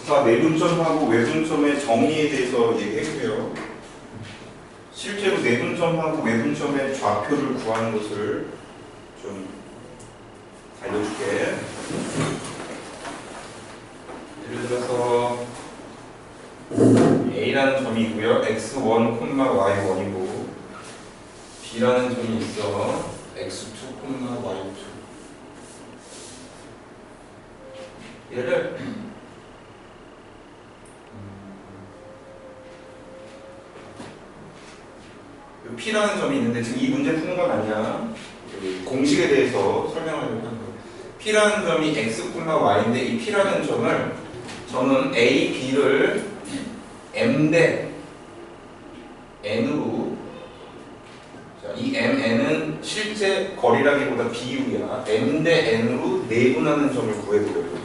아까 내분점하고 외분점의 정의에 대해서 얘기했고요. 실제로 내분점하고 외분점의 좌표를 구하는 것을 좀 알려줄게. 예를 들어서 A라는 점이 있고요. x1, y1이고 B라는 점이 있어. x2, y2. 얘를 P라는 점이 있는데 지금 이 문제 푸는 건 아니야. 공식에 대해서 설명하려고 하는 거예요. P라는 점이 x, y인데 이 P라는 점을 저는 A, B를 M 대 N으로, 자, 이 M, N은 실제 거리라기보다 비율이야. M 대 N으로 내분하는 점을 구해보려고.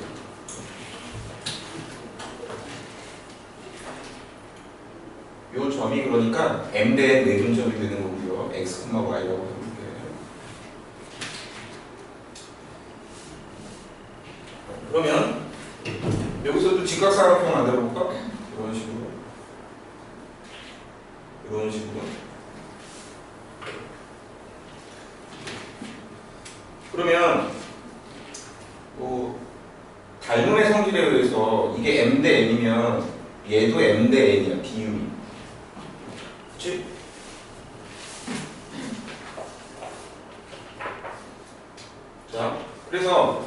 요 점이 그러니까 M 대 N 내분점이 되는 거고요. x, y라고 해볼게. 그러면 여기서도 직각삼각형 만들어볼까? 이런 식으로. 이런 식으로. 그러면 뭐 닮음의 성질에 의해서 이게 M 대 N이면 얘도 M 대 N이야. 비율이. 그치? 자, 그래서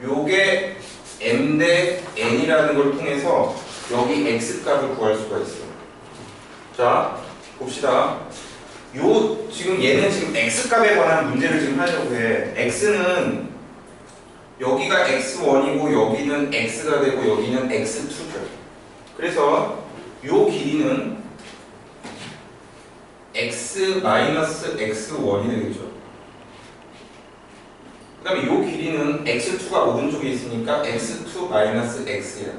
요게 M 대 N이라는 걸 통해서 여기 X 값을 구할 수가 있어. 자, 봅시다. 요, 지금 얘는 지금 X 값에 관한 문제를 지금 하려고 해. X는 여기가 X1이고 여기는 X가 되고 여기는 X2죠. 그래서 요 길이는 X-X1이 되겠죠. 그 다음에 요 길이는 X2가 오른쪽에 있으니까 X2-X야.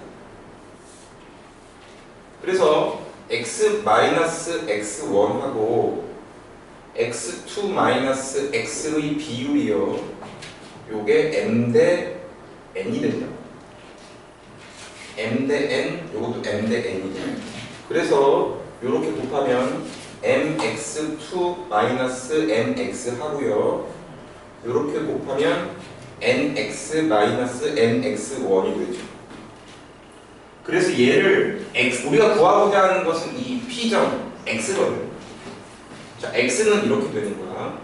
그래서 X-X1하고 X2-X의 비율이요. 요게 M 대 N이 된다. M 대 N, 요것도 M 대 N이죠. 그래서 요렇게 곱하면 mx2-mx 하고요. 요렇게 곱하면 nx-nx1이 되죠. 그래서 얘를 x, 우리가 구하고자 하는 것은 이 P점 x거든. 자, x는 이렇게 되는 거야.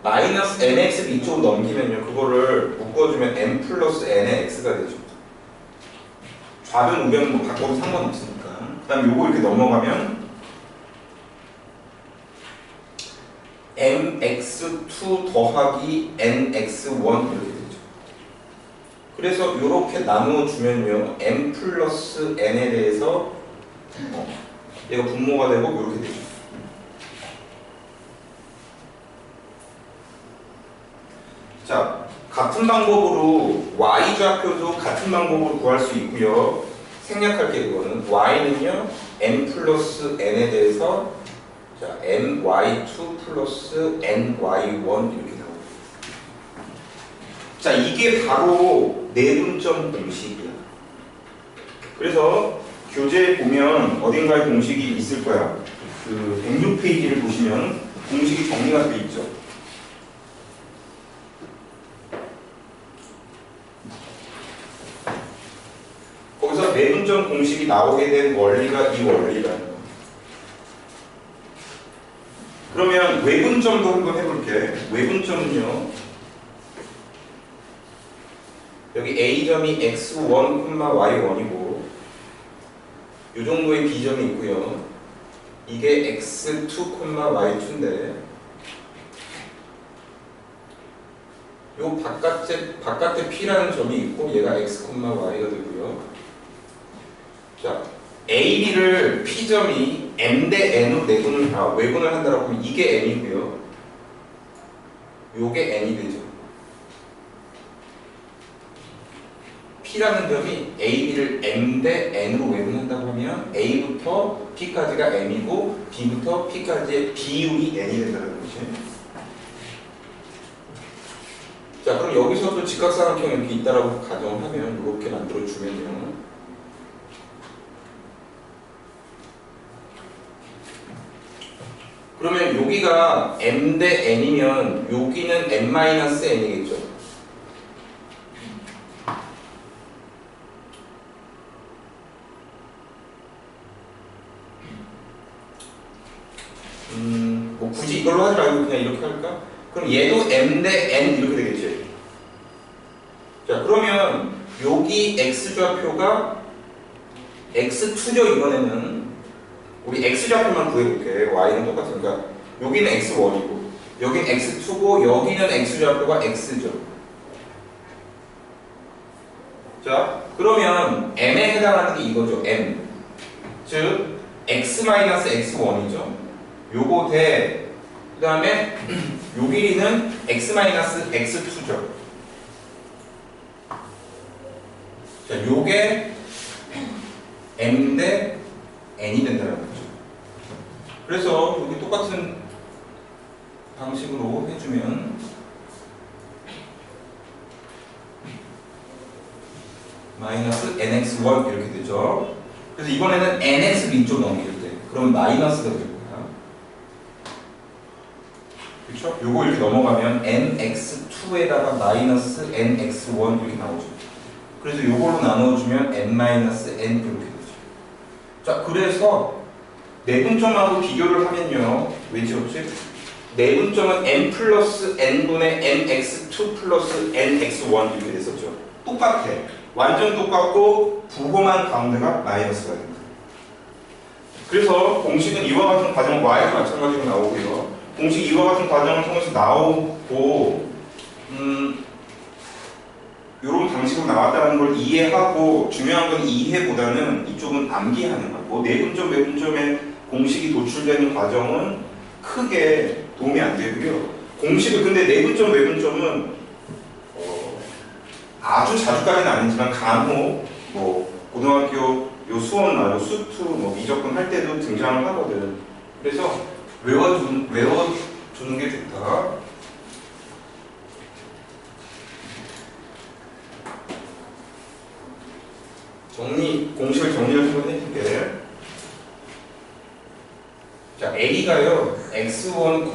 마이너스 nx를 이쪽으로 넘기면요, 그거를 묶어주면 n 플러스 n의 x가 되죠. 좌변 우변 뭐 바꿔도 상관없으니까. 그 다음에 요거 이렇게 넘어가면 mx2 더하기 nx1 이렇게 되죠. 그래서 이렇게 나누어주면요, m 플러스 n에 대해서 얘가 분모가 되고 이렇게 되죠. 자, 같은 방법으로 y좌표도 같은 방법으로 구할 수 있고요. 생략할게 그거는. y는요, m 플러스 n에 대해서 자, my2 플러스 ny1 이렇게 나옵니다. 자, 이게 바로 내분점 공식이야. 그래서 교재에 보면 어딘가에 공식이 있을 거야. 그 106페이지를 보시면 공식이 정리가 돼 있죠. 거기서 내분점 공식이 나오게 된 원리가 이 원리라는 거야. 그러면 외분점도 한번 해볼게. 외분점은요, 여기 A점이 x1, y1이고 이 정도의 B점이 있고요. 이게 x2, y2인데 요 바깥에 P라는 점이 있고 얘가 x, y가 되고요. 자, A, B를 P점이 M 대 N으로 외분을 한다고 하면 이게 N이고요. 요게 N이 되죠. P라는 점이 A, B를 M 대 N으로 외분한다고 하면 A부터 P까지가 M이고 B부터 P까지의 비율이 N이 된다는 거지. 자, 그럼 여기서 또 직각삼각형이 이렇게 있다라고 가정하면 이렇게 만들어주면요. 그러면 여기가 m 대 n이면 여기는 n-n이겠죠. 뭐 굳이 이걸로 하지 말고 그냥 이렇게 할까? 그럼 얘도 m 대 n 이렇게 되겠지. 자, 그러면 여기 x좌표가 x2죠. 이번에는 우리 x좌표만 구해볼게. y는 똑같으니까 여기는 x1이고 여기는 x2고 여기는 x좌표가 x죠. 자, 그러면 m에 해당하는 게 이거죠. m 즉 x-x1이죠. 요거 대 그 다음에 요 길이는 x-x2죠. 자, 요게 m 대 n이 된다는 거죠. 그래서 여기 똑같은 방식으로 해주면 마이너스 nx1 이렇게 되죠. 그래서 이번에는 nx를 이쪽 넘길 때 그러면 마이너스가 될 거야. 그렇죠? 요거 이렇게 넘어가면 nx2에다가 마이너스 nx1 이렇게 나오죠. 그래서 요걸로 나눠주면 n-n 이렇게 되죠. 자, 그래서 내분점하고 비교를 하면요. 왜 지웠지? 내분점은 n 플러스 n분의 nx2 플러스 nx1 이렇게 됐었죠. 똑같아. 완전 똑같고 부호만 가운데가 마이너스가 됩니다. 그래서 공식은 이와 같은 과정 y도 마찬가지로 나오고요. 공식 이와 같은 과정을 통해서 나오고 이런 방식으로 나왔다는 걸 이해하고 중요한 건 이해보다는 이쪽은 암기하는 거고 내분점, 외분점의 공식이 도출되는 과정은 크게 도움이 안 되고요. 공식을 근데 내분점, 외분점은 아주 자주까지는 아니지만 간혹 뭐 고등학교 요 수원, 수투, 뭐 미적분 할 때도 등장을 하거든. 그래서 외워주는 게 좋다. 공식을 정리를 한번 해줄게. 자, A가요, x1,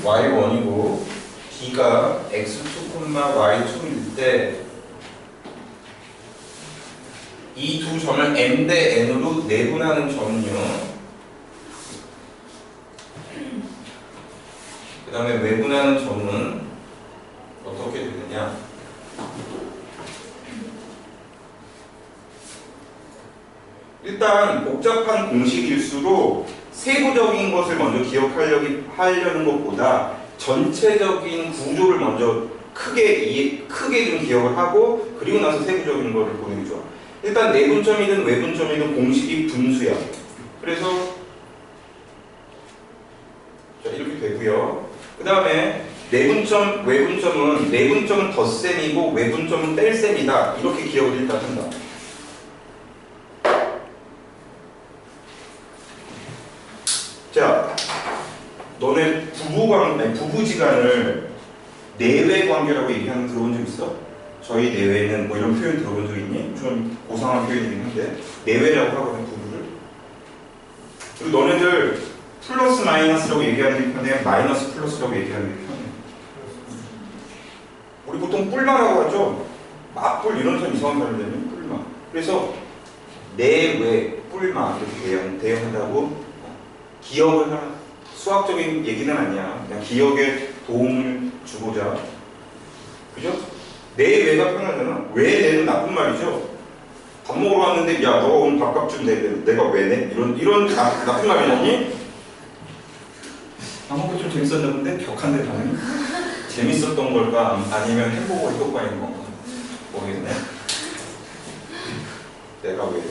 y1이고, B가 x2, y2일 때, 이 두 점을 m 대 n으로 내분하는 점은요, 그 다음에 외분하는 점은 어떻게 되느냐? 일단 복잡한 공식일수록 세부적인 것을 먼저 기억하려는 것보다 전체적인 구조를 먼저 크게 좀 기억을 하고 그리고 나서 세부적인 것을 보는 게 좋아. 일단 내분점이든 외분점이든 공식이 분수야. 그래서 자, 이렇게 되고요. 그 다음에 내분점, 내분점은 덧셈이고 외분점은 뺄셈이다. 이렇게 기억을 일단 한다. 자, 너네 부부지간을 내외관계라고 얘기하는 거 들어본 적 있어? 저희 내외는 뭐 이런 표현 들어본 적 있니? 좀 고상한 표현이긴 한데 내외라고 하거든, 부부를. 그리고 너네들 플러스 마이너스라고 얘기하는 게 편해? 마이너스 플러스라고 얘기하는 게 편해? 우리 보통 뿔마라고 하죠? 맞뿔 이런 선 이상한 말을 되면 뿔마. 그래서 내외, 뿔마 이렇게 대응한다고 기억을 하라. 수학적인 얘기는 아니야. 그냥 기억에 도움을 주고자. 그죠? 내외가 편하잖아. 왜 내는 나쁜 말이죠. 밥 먹으러 왔는데 야, 너가 오늘 밥값 좀 내. 내가 왜 내? 이런 나쁜 말이냐니? 밥 먹고 좀 재밌었나 본데 격한데 반응이? 재밌었던 걸까? 아니면 햄버거에 효과인 건가? 모르겠네. 내가 왜 내?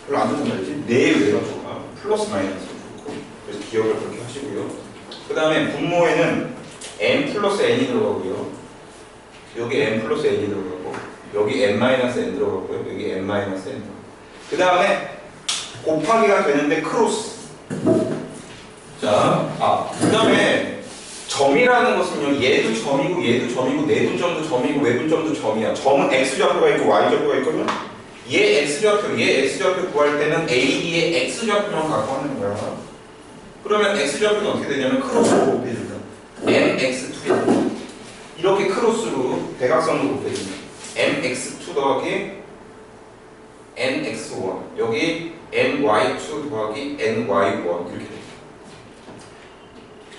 별로 안 좋단 말이지. 내외가 좋아. 플러스 마이너스 좋고. 그래서 기억을 그렇게 하시고요. 그 다음에 분모에는 n 플러스 n이 들어가고요. 여기 n 플러스 n이 들어가고 여기 n-n 들어가고요. 여기 n-n 들어가고. 그 다음에 곱하기가 되는데 크로스. 자, 그 다음에 점이라는 것은요, 얘도 점이고 얘도 점이고 내분점도 점이고 외분점도 점이야. 점은 x좌표가 있고 y좌표가 있거든. 얘 x좌표 구할 때는 AD의 x좌표만 갖고 하는 거야. 그러면 x좌표는 어떻게 되냐면 크로스로 곱해준다. mx2 이렇게 크로스로 대각선으로 곱해준다. mx2 더하기 nx1 여기 ny2 더하기 ny1 이렇게 돼.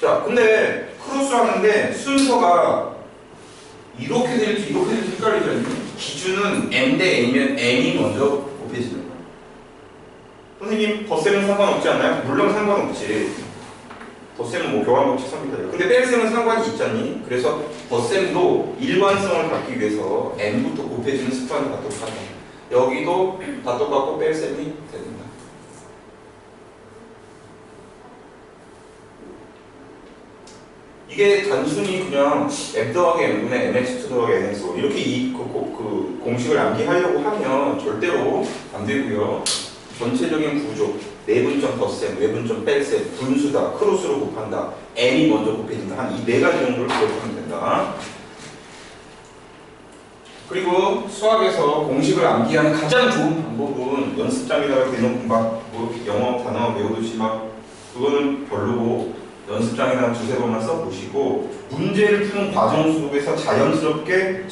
자, 근데 크로스 하는데 순서가 이렇게 될지 이렇게 될지 헷갈리잖아요. 기준은 m 대 n이면 m이 먼저 곱해지는 거예요. 선생님, 덧셈은 상관없지 않나요? 물론 상관없지. 덧셈은 뭐 교환법칙 성립이에요. 근데 뺄셈은 상관이 있잖니? 그래서 덧셈도 일관성을 갖기 위해서 n부터 곱해지는 습관을 갖도록 하다. 여기도 다 똑같고 뺄셈이 된다. 이게 단순히 그냥 m 더하기 n분의 mx2 더하기 nx1 이렇게 그 공식을 암기하려고 하면 절대로 안 되고요. 전체적인 구조, 내분점 덧셈, 외분점 뺄셈, 분수다, 크로스로 곱한다, n이 먼저 곱해진다. 한 이 네 가지 정도를 기억하면 된다. 그리고 수학에서 공식을 암기하는 가장 좋은 방법은 연습장에다가 대놓고 뭐 영어 단어 외우듯이 막 그거는 별로고 연습장에다가 두세 번만 써보시고 문제를 푸는 과정 속에서 자연스럽게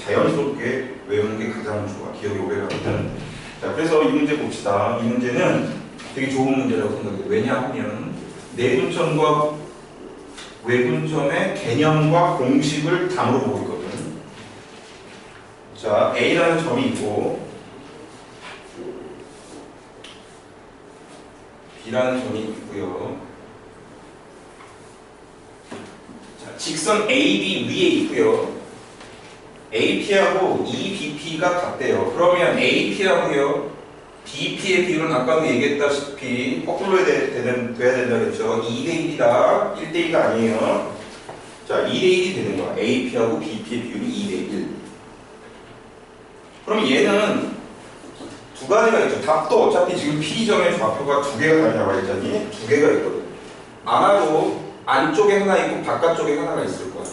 외우는 게 가장 좋아. 기억이 오래 가거든. 자, 그래서 이 문제 봅시다. 이 문제는 되게 좋은 문제라고 생각해요. 왜냐하면 내분점과 외분점의 개념과 공식을 담으로 보고 있거든. 자, A라는 점이 있고 B라는 점이 있고요. 자, 직선 AB 위에 있고요. AP하고 EBP가 같대요. 그러면 AP하고요 BP의 비율은 아까도 얘기했다시피 거꾸로 돼야 된다 그랬죠. 2대1이다. 1대1가 아니에요. 자, 2대1이 되는 거야. AP하고 BP의 비율이 2대1. 그럼 얘는 두 가지가 있죠. 답도 어차피 지금 P점의 좌표가 두 개가 다 나와 있잖니? 두 개가 있거든. 아마도 안쪽에 하나 있고 바깥쪽에 하나가 있을 거야.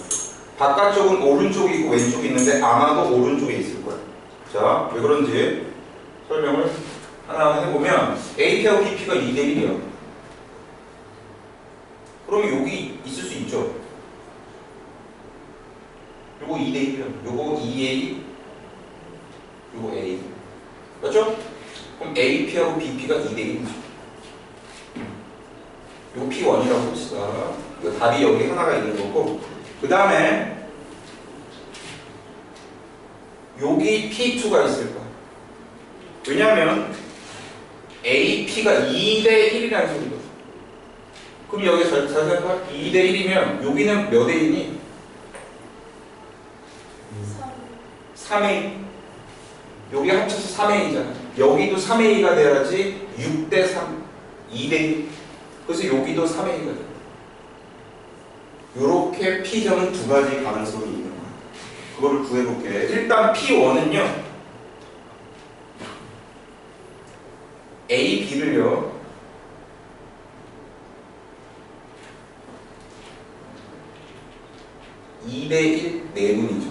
바깥쪽은 오른쪽이 있고 왼쪽이 있는데 아마도 오른쪽에 있을 거야. 자, 왜 그런지 설명을 하나 해보면 AP하고 BP가 2대1이야. 그러면 여기 있을 수 있죠. 요거 2대1이야. 요거 2A, 요거 A. 맞죠? 그럼 AP하고 BP가 2대1이죠. 요거 P1이라고 봅시다. 답이 여기 하나가 있는 거고, 그 다음에 여기 P2가 있을 거야. 왜냐하면 AP가 2대1이라는 소리거든. 그럼 여기 잘 생각해. 2대1이면 여기는 몇 A니? 3A. 여기 합쳐서 3A잖아. 여기도 3A가 돼야지 6대3, 2대1. 그래서 여기도 3A가 돼. 요렇게 P점은 두 가지 가능성이 있는 거야. 그거를 구해볼게. 일단 P1은요. A, B를요. (2대1) 내분이죠.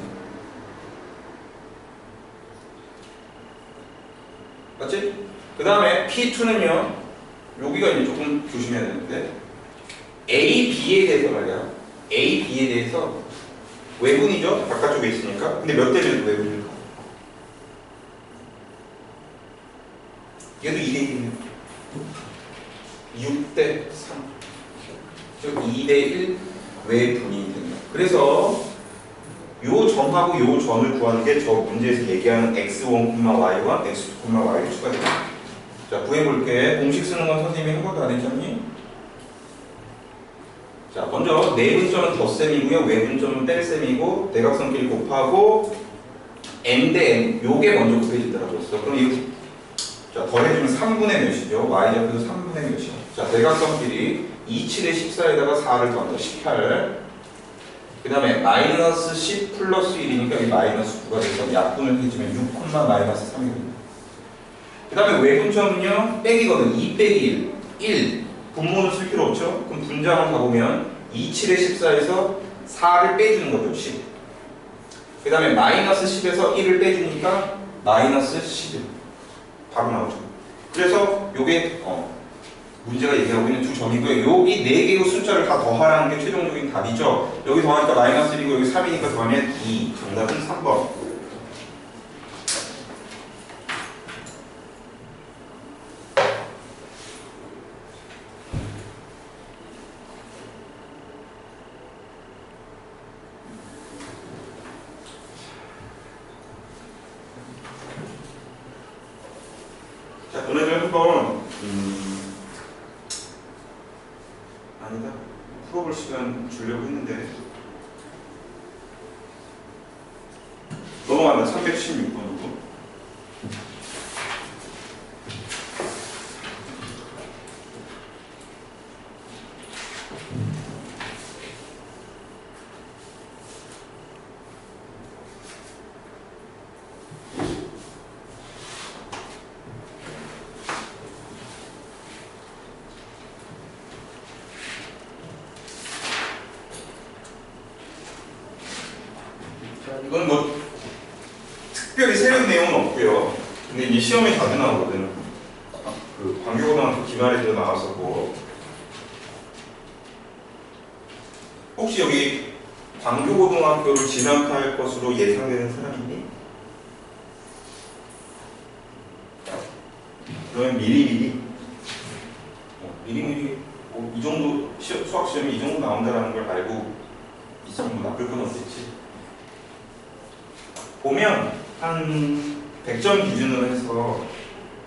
맞지? 그 다음에 P2는요. 여기가 이제 조금 조심해야 되는데 A, B에 대해서 말이야. A, B에 대해서 외분이죠? 바깥쪽에 있으니까. 근데 몇 대 몇 외분일까? 얘도 2대1이에요. 6대3. 즉 2대1 외분이 된다. 그래서 요 점하고 요 점을 구하는 게 저 문제에서 얘기하는 x1, y1, x2, y2가 됩니다. 자, 구해볼게. 공식 쓰는 건 선생님이 한 번도 안 했잖니? 자, 먼저 내분점은 덧셈이고요. 외분점은 뺄셈이고 대각선끼리 곱하고 m 대 n 요게 먼저 곱해지더라고요. 그럼 이거 자, 더해주면 3분의 몇이죠? y좌표도 3분의 몇이요? 자, 대각선끼리 2, 7에 14에다가 4를 더한다. 18. 그 다음에 마이너스 10 플러스 1이니까 여기 마이너스 9가 돼서 약분을 해주면 6, 마이너스 3이 됩니다. 그 다음에 외분점은요, 빼기거든. 2 빼기 1. 1. 분모는 쓸 필요 없죠? 그럼 분장을 가보면 2, 7에 14에서 4를 빼주는 거죠. 10. 그 다음에 마이너스 10에서 1을 빼주니까 마이너스 11. 바로 나오죠. 그래서 요게 문제가 얘기하고 있는 두 점이고요. 여기 4개의 숫자를 다 더하라는 게 최종적인 답이죠. 여기 더하니까 마이너스 1이고 여기 3이니까 더하면 2. 정답은 3번. 자, 너네들 한번 아니다. 풀어볼 시간 주려고 했는데 넘어간다. 316번으로. 이건 뭐 특별히 새로운 내용은 없고요. 근데 이제 시험에 자주 나오거든. 그 광교고등학교 기말에도 나왔었고. 혹시 여기 광교고등학교를 진학할 것으로 예상되는 사람이 있니? 그러면 미리미리 이 정도 수학 시험이 이 정도 나온다는 걸 알고 있으면 뭐 나쁠 건 없겠지. 보면 한 100점 기준으로 해서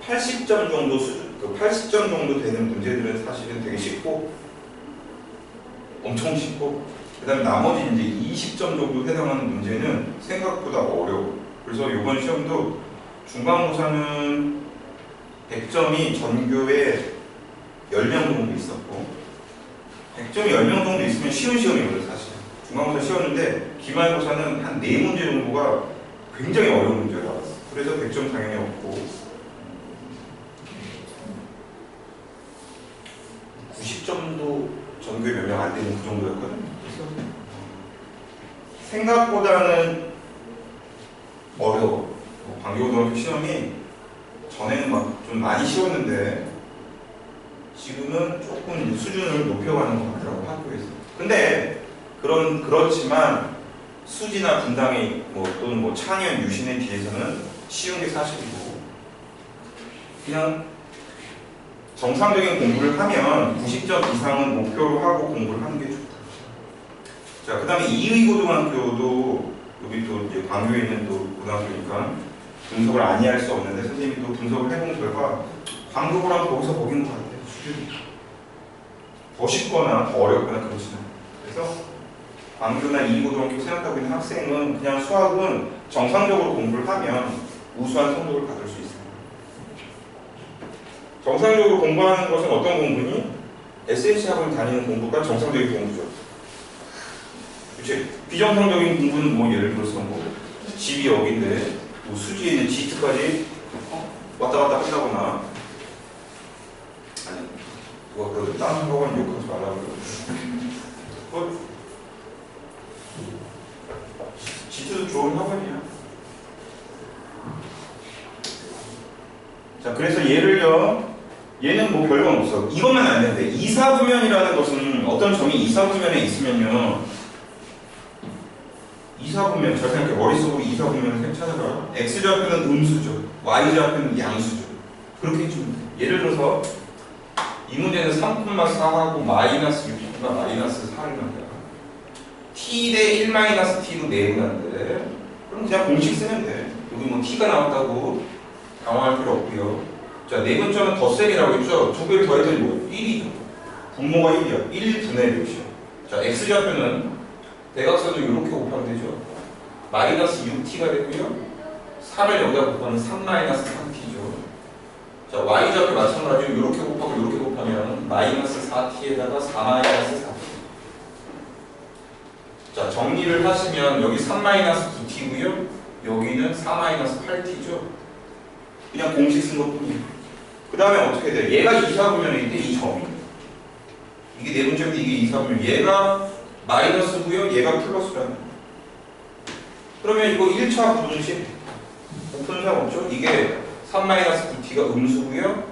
80점 정도 수준, 80점 정도 되는 문제들은 사실은 되게 쉽고 엄청 쉽고, 그 다음에 나머지 이제 20점 정도 해당하는 문제는 생각보다 어려워. 그래서 이번 시험도 중간고사는 100점이 전교에 10명 정도 있었고, 100점이 10명 정도 있으면 쉬운 시험이거든 사실. 중간고사 쉬웠는데 기말고사는 한 4문제 정도가 굉장히 어려운 문제가 나왔어. 그래서 100점 당연히 없고 90점도 전교에 몇 명 안 되는 그 정도였거든. 그래서 생각보다는 어려워. 광교고등학교 시험이 전에는 막 좀 많이 쉬웠는데 지금은 조금 수준을 높여가는 것 같더라고, 학교에서. 근데 그렇지만 수지나 분당의 또는 창현, 유신에 비해서는 쉬운 게 사실이고, 그냥 정상적인 공부를 하면 90점 이상은 목표로 하고 공부를 하는 게 좋다. 자, 그 다음에 이의고등학교도 여기 또 이제 광교에 있는 또 고등학교니까 분석을 아니할 수 없는데 선생님이 또 분석을 해본 결과 광교고랑 거기서 거긴 것 같아요. 수준이 더 쉽거나 더 어렵거나 그렇지 않아요. 그래서 광교나 이고등학교 생각하고 있는 학생은 그냥 수학은 정상적으로 공부를 하면 우수한 성적을 받을 수 있어요. 정상적으로 공부하는 것은 어떤 공부니? SNC 학원 다니는 공부가 정상적인 공부죠. 그치? 비정상적인 공부는 예를 들어서 집이 여기인데 수지에 있는 G트까지 왔다 갔다 한다거나, 아니 누가 그래도 다른 학원 욕하지 말라고 그러거든. G트도 좋은 학원이야. 자, 그래서 얘는 별거 없어. 이것만 알면 돼. 이사분면이라는 것은 어떤 점이 이사분면에 있으면요. 이사분면, 잘 생각해. 머릿속으로 이사분면을 찾아봐. X좌표는 음수죠. Y좌표는 양수죠. 그렇게 해주면 돼. 예를 들어서 이 문제는 3,4하고 마이너스 6가 마이너스 4를 만들어. t 대 1-t로 내분한데, 그럼 그냥 공식 쓰면 돼. 여기 t가 나왔다고 당황할 필요 없고요. 자, 내분점은 덧셈이라고 했죠. 2배를 더했더니 1이죠. 분모가 1이야. 1분의 몇이야. 자, x좌표는 대각선을 이렇게 곱하면 되죠. 마이너스 6t가 되고요. 3을 여기다 곱하면 3-3t죠. 자, y좌표 마찬가지로 이렇게 곱하고 이렇게 곱하면 마이너스 4t에다가 4-4t. 자, 정리를 하시면 여기 3-9t고요. 여기는 4-8t죠. 그냥 공식 쓴 것뿐이에요. 그 다음에 어떻게 돼? 얘가 이사분면인데 이 점이. 이게 네 문제인데 이게 이사분면. 얘가 마이너스고요. 얘가 플러스라는. 그러면 이거 1차 부등식 오픈상 없죠? 이게 3-2t가 음수고요.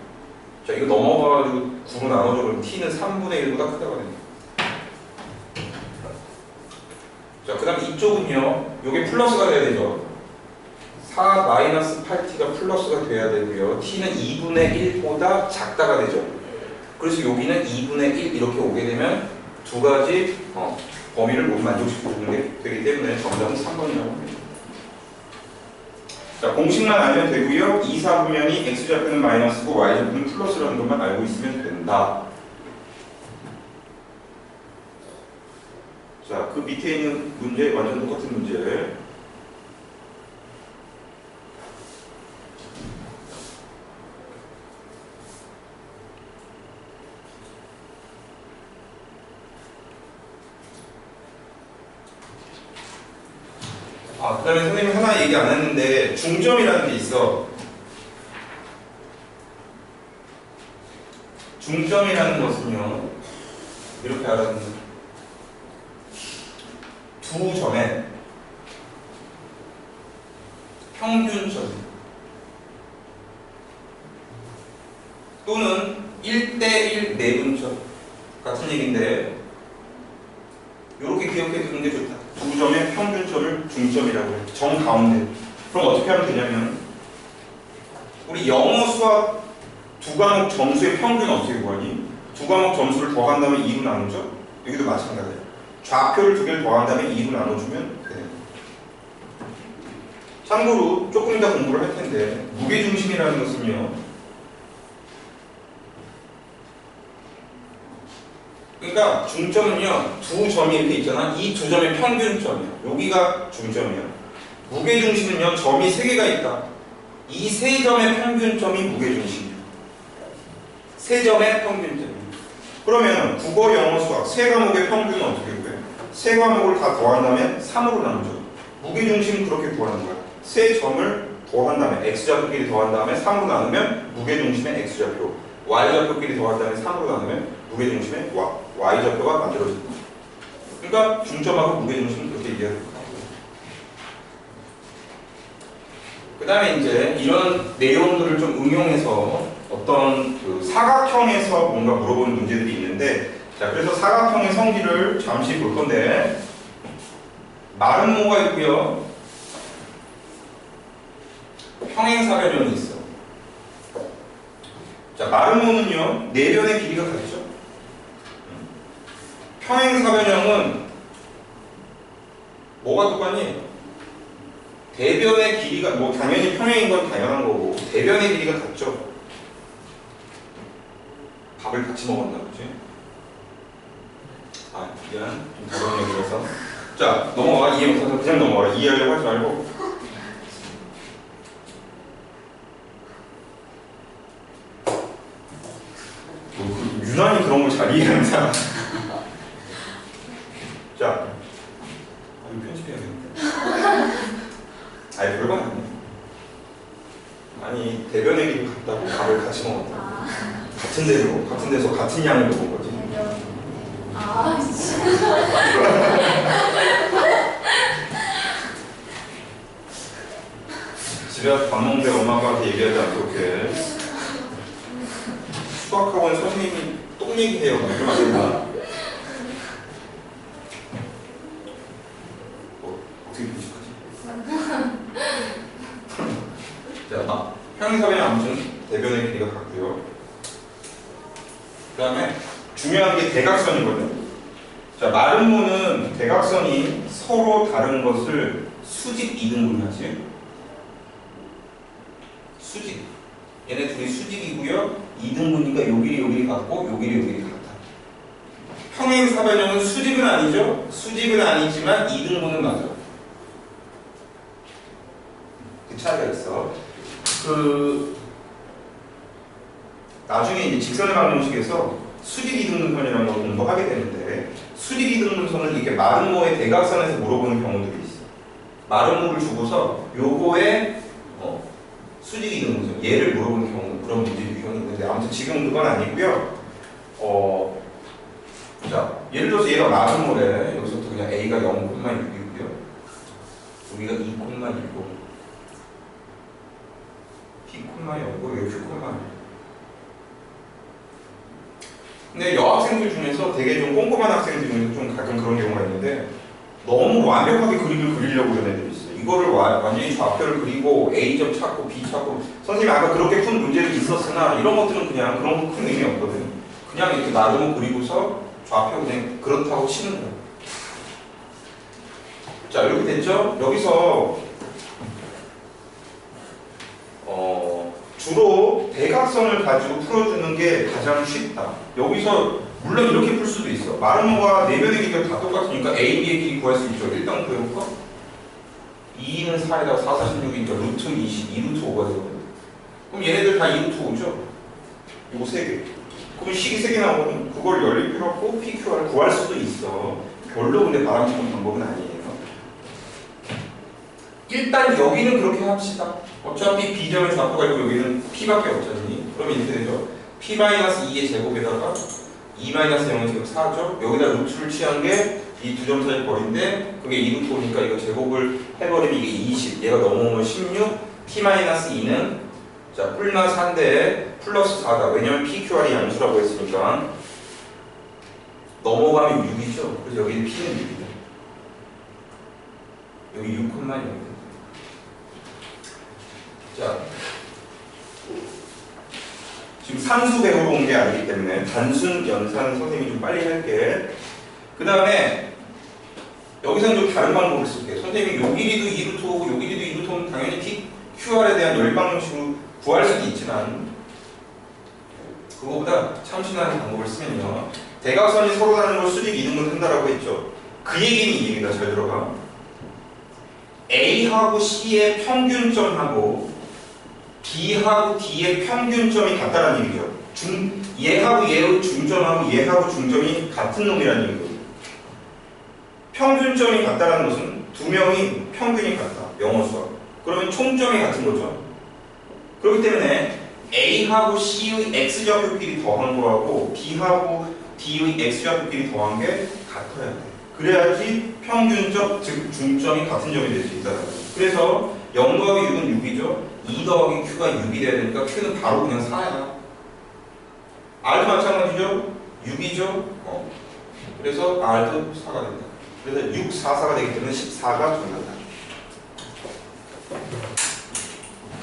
자, 이거 넘어가가지고 9로 나눠줘. 그럼 t는 3분의 1보다 크다고 됩니다. 자, 그 다음 이쪽은요. 요게 플러스가 돼야 되죠. 4-8t가 플러스가 돼야 되고요. t는 2분의 1보다 작다가 되죠. 그래서 여기는 2분의 1 이렇게 오게 되면 두 가지 범위를 모두 만족시켜주는 게 되기 때문에 정답은 3번이라고 합니다. 자, 공식만 알면 되고요. 2, 4분면이 x좌표는 마이너스고 y좌표는 플러스라는 것만 알고 있으면 된다. 자, 그 밑에 있는 문제 완전 똑같은 문제. 그 다음에 선생님 하나 얘기 안 했는데 중점이라는 게 있어. 중점이라는 것은요. 이렇게 알아두는 두 점의 평균점 또는 1:1 내분점 같은 얘기인데 이렇게 기억해 두는 게 좋다. 두 점의 평균점을 중점이라고 해요. 점 가운데. 그럼 어떻게 하면 되냐면 우리 영어 수학 두 과목 점수의 평균 어떻게 구하니? 두 과목 점수를 더한 다음에 2로 나누죠? 여기도 마찬가지예요. 좌표를 두 개를 더한 다음에 2로 나눠주면 돼요. 참고로 조금 이따 공부를 할 텐데 무게중심이라는 것은요. 그러니까 중점은요. 두 점이 이렇게 있잖아. 이 두 점의 평균점이야. 여기가 중점이야. 무게중심은요. 점이 세 개가 있다. 이 세 점의 평균점이 무게중심이야. 세 점의 평균점이야. 그러면 국어, 영어, 수학 세 과목의 평균은 어떻게 구해? 세 과목을 다 더한다면 3으로 나누죠. 무게중심은 그렇게 구하는 거야. 세 점을 더한 다음에 x좌표끼리 더한 다음에 3으로 나누면 무게중심의 x좌표, y좌표끼리 더한 다음에 3으로 나누면 무게중심의 y좌표가 만들어진다. 그러니까 중점하고 무게중심은 그렇게 이해할 거예요. 그 다음에 이제 이런 내용들을 좀 응용해서 어떤 그 사각형에서 뭔가 물어보는 문제들이 있는데, 자, 그래서 사각형의 성질을 잠시 볼 건데, 마름모가 있고요. 평행사변형이 있어. 자, 마름모는요, 내변의 길이가 같죠. 평행사변형은 뭐가 똑같니? 대변의 길이가, 뭐 당연히 평행인 건 당연한 거고, 대변의 길이가 같죠. 밥을 같이 먹었나 보지? 미안. 좀 더러운 얘기라서. 자, 넘어가. 이해 못해서 그냥 넘어가라. 이해하려고 하지 말고. 유난히 그런 걸 잘 이해하는 사람. 자, 이거 편집해야겠는데. 별거 아니네. 아니, 대변의 길이 같다고 밥을 같이 먹었다. 같은 데서 같은 양을 먹은 거지. 집에 가서 밥 먹는데 엄마 아빠한테 얘기하지 않게 수학학원 선생님이 똥 얘기해요. 그러면 안 된다. 어떻게 편집하지? 자, 평행사변의 아무튼 대변의 길이가 같고요. 그 다음에 중요한 게 대각선이거든요. 자, 마름모는 대각선이 서로 다른 것을 수직 이등분하지. 수직. 얘네 둘이 수직이고요. 이등분이니까 요 길이 같고 요 길이 같다. 평행사변형은 수직은 아니죠. 수직은 아니지만 이등분은 맞아. 그 차이가 있어. 나중에 이제 직선의 방정식에서 수직 이등분선이라는 걸 공부하게 되는데, 수직 이등분선을 이렇게 마름모의 대각선에서 물어보는 경우들이 있어. 마름모를 주고서 요거의 수직 이등분선 얘를 물어보는 경우, 그런 문제들이 있는데, 아무튼 지금 그건 아니고요. 자, 예를 들어서 얘가 마름모래. 여기서 그냥 A가 0,6이고요. 여기가 2,1고 B,0고 여기 Q,1. 근데 여학생들 중에서 되게 좀 꼼꼼한 학생들 중에서 좀 가끔 그런 경우가 있는데 너무 완벽하게 그림을 그리려고 그런 애들이 있어요. 이거를 완전히 좌표를 그리고 A점 찾고 B 찾고 선생님이 아까 그렇게 푼 문제도 있었으나 이런 것들은 그냥 그런 거 큰 의미 없거든요. 그냥 이렇게 나름을 그리고서 좌표 그냥 그렇다고 치는 거예요. 자, 이렇게 됐죠? 여기서 주로 대각선을 가지고 풀어주는 게 가장 쉽다. 여기서 물론 이렇게 풀 수도 있어. 마름모가 내면의 길이가 다 똑같으니까 A, B의 길이 구할 수 있죠. 일단 구해볼까? 2는 4에다가 4, 46이니까 루트 20, 2루트 5가 되거든요. 그럼 얘네들 다 2루트 5죠? 이거 3개. 그럼 식이 3개 나오면 그걸 열릴 필요 없고 PQR을 구할 수도 있어. 별로 근데 바람직한 방법은 아니에요. 일단 여기는 그렇게 합시다. 어차피 B점의 좌표가 있고 여기는 P밖에 없잖니. 그럼 이렇게 되죠. P-2의 제곱에다가 2-0의 제곱 4죠. 여기다 루트를 취한 게 이 두 점 사이 거리인데 그게 2루트 5니까 이거 제곱을 해버리면 이게 20. 얘가 넘어오면 16. P-2는 자 뿔나 4인데 플러스 4다. 왜냐면 PQR이 양수라고 했으니까 넘어가면 6이죠. 그래서 여기는 P는 6이다. 여기 6,0입니다. 자, 지금 산수 배우러 온 게 아니기 때문에 단순 연산 선생님이 좀 빨리 할게. 그 다음에 여기서는 좀 다른 방법을 쓸게요. 선생님이 요 길이도 2루트 5고 요 길이도 2루트 5면 당연히 PQR에 대한 열방식으로 구할 수도 있지만 그거보다 참신한 방법을 쓰면요. 대각선이 서로 다른 걸 수직 이등분 한다라고 했죠. 그 얘기는 이 얘기다. 잘 들어가. A하고 C의 평균점하고 B하고 D의 평균점이 같다는 얘기죠. 얘하고 얘의 중점하고 얘하고 중점이 같은 놈이라는 얘기거든요. 평균점이 같다는 것은 두 명이 평균이 같다. 영어수와. 그러면 총점이 같은 거죠. 그렇기 때문에 A하고 C의 X좌표끼리 더한 거하고 B하고 D의 X좌표끼리 더한 게 같아야 돼. 그래야지 평균점, 즉 중점이 같은 점이 될 수 있다는 거죠. 그래서 0 더하기 6은 6이죠. 2 더하기 Q가 6이 돼야 되니까 Q는 바로 그냥 4야. R도 마찬가지죠. 6이죠. 그래서 R도 4가 된다. 그래서 6, 4, 4가 되기 때문에 14가 정답이다.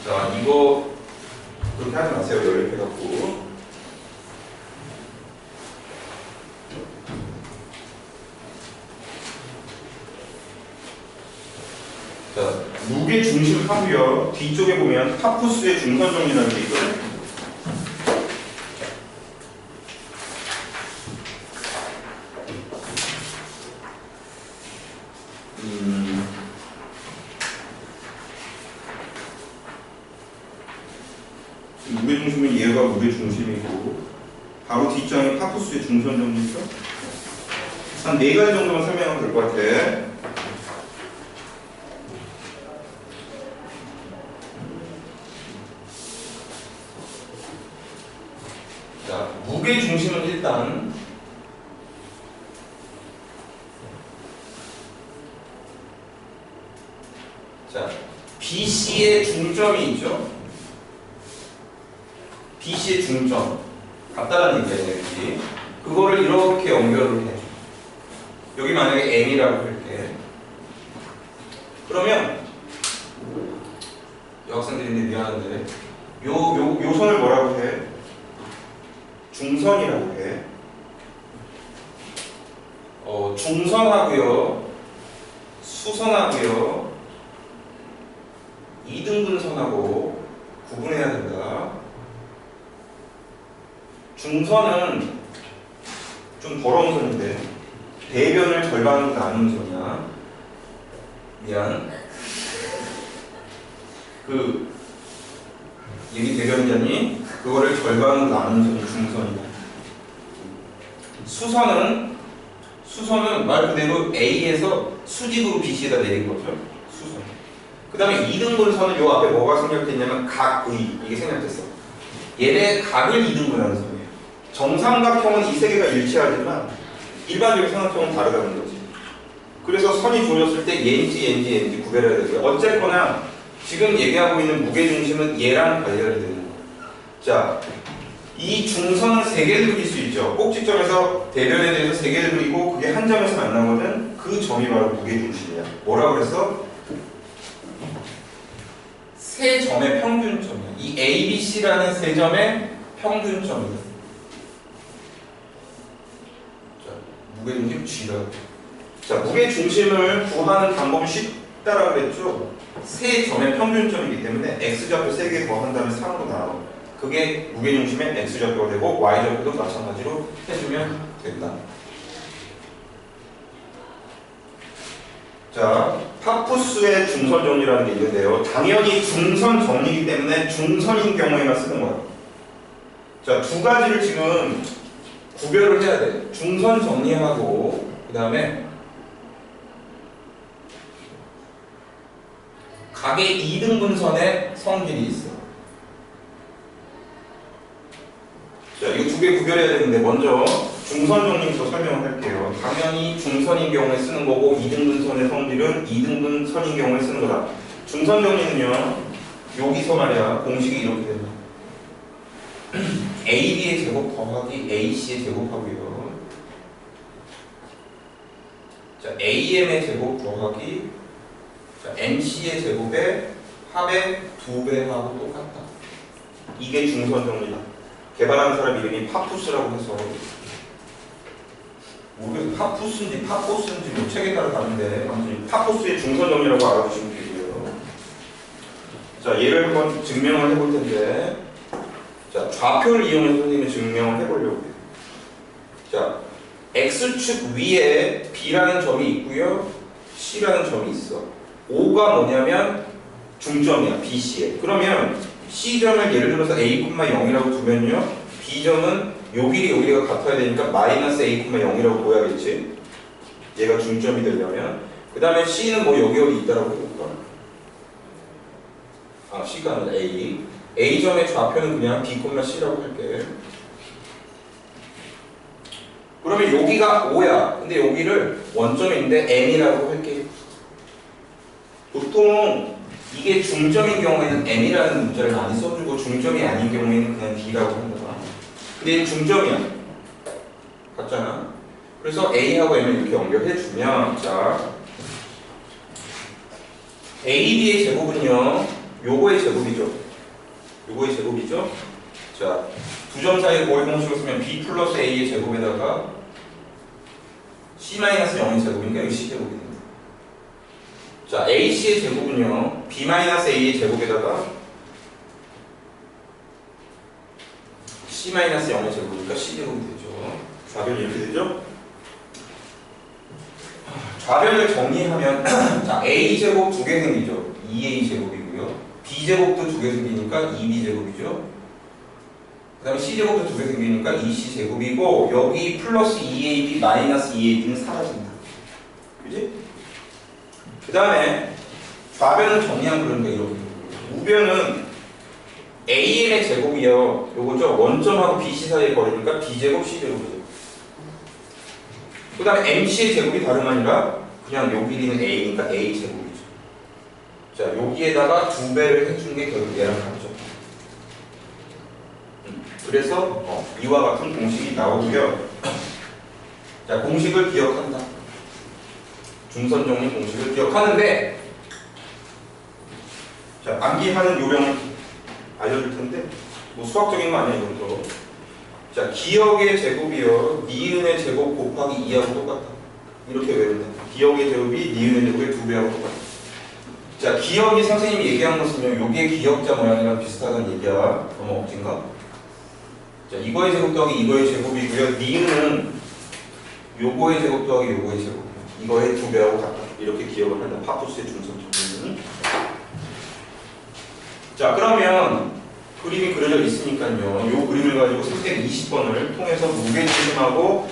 자, 이거 그렇게 하지 마세요. 연립해갖고. 자, 무게 중심 하고요. 뒤쪽에 보면 파푸스의 중선 정리라는 게 있거든요. 무게 중심은 얘가 무게 중심이고 바로 뒷장에 파푸스의 중선 정리죠. 한 4가지 정도만 설명하면 될 것 같아. 자, 무게 중심은 일단 자, BC의 중점이 있죠. BC의 중점 같다라는 얘기예요. 여기. 그거를 이렇게 연결을 해. 여기 만약에 M이라고 할게. 그러면 여학생들인데 미안한데 요 선을 뭐라고 해? 중선이라고 해. 중선하고요, 수선하고요, 이등분선하고 구분해야 된다. 중선은 좀 더러운 선인데 대변을 절반으로 나누는 선이야. 미안. 그 얘기 대변자니 그거를 절반으로 나누는 선이 중선이다. 수선은 말 그대로 A에서 수직으로 BC에다 내린 거죠. 수선. 그 다음에 이등분선은 요 앞에 뭐가 생략됐냐면 각의, 이게 생략됐어. 얘네 각을 이등분하는 선이에요. 정삼각형은 이 세 개가 일치하지만 일반적인 삼각형은 다르다는 거지. 그래서 선이 주어졌을 때 얘인지 구별해야 되고요. 어쨌거나 지금 얘기하고 있는 무게중심은 얘랑 관련이 되는 거예요. 자, 이 중선은 3개를 그릴 수 있죠. 꼭지점에서 대변에 대해서 3개를 그리고 그게 한 점에서 만나거든. 그 점이 바로 무게중심이야. 뭐라고 그랬어? 세 점의 평균점이야. 이 A, B, C라는 세 점의 평균점이야. 자, 무게중심 G다. 자, 무게중심을 구하는 방법이 쉽다라고 그랬죠. 세 점의 평균점이기 때문에 X좌표 3개 더한 다음에 3으로 나와. 그게 무게중심의 X좌표가 되고 Y좌표도 마찬가지로 해주면 된다. 자, 파푸스의 중선 정리라는 게 있는데요. 당연히 중선 정리이기 때문에 중선인 경우에만 쓰는 거야. 자, 두 가지를 지금 구별을 해야 돼. 중선 정리하고 그 다음에 각의 2등분선의 성질이 있어. 자, 이거 두 개 구별해야 되는데 먼저 중선 정리부터 설명을 할게요. 당연히 중선인 경우에 쓰는 거고 2등분선의 성질은 2등분선인 경우에 쓰는 거다. 중선 정리는요. 여기서 말이야. 공식이 이렇게 됩니다. AB의 제곱 더하기 AC의 제곱하고요. 자, AM의 제곱 더하기 자, MC의 제곱의 합의 2배하고 똑같다. 이게 중선 정리다. 개발하는 사람 이름이 파푸스라고 해서 모르겠어요. 파푸스인지 파포스인지 뭐 책에 따라 다른데 아무튼 파푸스의 중선 정리라고 알아두시면 되고요. 자, 얘를 한번 증명을 해볼 텐데 자, 좌표를 이용해서 선생님이 증명을 해보려고 해요. 자, X축 위에 B라는 점이 있고요. C라는 점이 있어. O가 뭐냐면 중점이야. BC에. 그러면 C점을 예를 들어서 A,0이라고 두면요. B점은 요 길이가 같아야 되니까 마이너스 A,0이라고 보여야겠지. 얘가 중점이 되려면. 그 다음에 C는 뭐 여기 있다라고 해볼까? 아, C가 아니라 A. A점의 좌표는 그냥 B,C라고 할게. 그러면 여기가 O야. 근데 여기를 원점인데 M이라고 할게. 보통 이게 중점인 경우에는 M이라는 문자를 많이 써주고 중점이 아닌 경우에는 그냥 D라고 한다. 근데 얘는 중점이야. 같잖아. 그래서 A하고 M을 이렇게 연결해주면 자 AB의 제곱은요. 요거의 제곱이죠. 요거의 제곱이죠. 자, 두 점 사이에 고의 공식을 쓰면 B 플러스 A의 제곱에다가 C-0의 제곱이니까 여기 C제곱이 됩니다. 자, AC의 제곱은요. B-A의 제곱에다가 C-0의 제곱이니까 C제곱이 되죠. 좌변이 이렇게 되죠. 좌변을 정리하면 자, A제곱 2개 생기죠. 2A제곱이고요. B제곱도 2개 생기니까 2B제곱이죠. 그 다음에 C제곱도 2개 생기니까 2C제곱이고 여기 플러스 2AB 마이너스 2AB는 사라진다. 그지? 그 다음에 좌변을 정리한 그런 게 이렇게 우변은 AM의 제곱이요. 요거죠. 원점하고 BC 사이의 거리니까 B제곱 C제곱이죠. 그 다음에 MC의 제곱이 다름 아니라 그냥 요 길이는 A니까 A제곱이죠. 자, 여기에다가 2배를 해주는 게 결국 얘랑 같죠. 그래서 이와 같은 공식이 나오고요. 자, 공식을 기억한다. 중선 정리 공식을 기억하는데 자, 암기하는 요령을 알려줄 텐데 뭐 수학적인 거 아니야 이것도. 자, 기억의 제곱이요. 니은의 제곱 곱하기 2하고 똑같다. 이렇게 외우면 돼. 기억의 제곱이 니은의 제곱의 2배하고 똑같다. 자, 기억이 선생님이 얘기한 것은요. 요게 기억자 모양이랑 비슷하다는 얘기야. 너무 억진가? 자, 이거의 제곱 더하기 이거의 제곱이고요. 니은은 요거의 제곱 더하기 요거의 제곱. 이거의 2배하고 같다. 이렇게 기억을 한다. 파푸스의 중선 정리는. 자, 그러면 그림이 그려져 있으니까요. 요 그림을 가지고 320번을 통해서 무게중심하고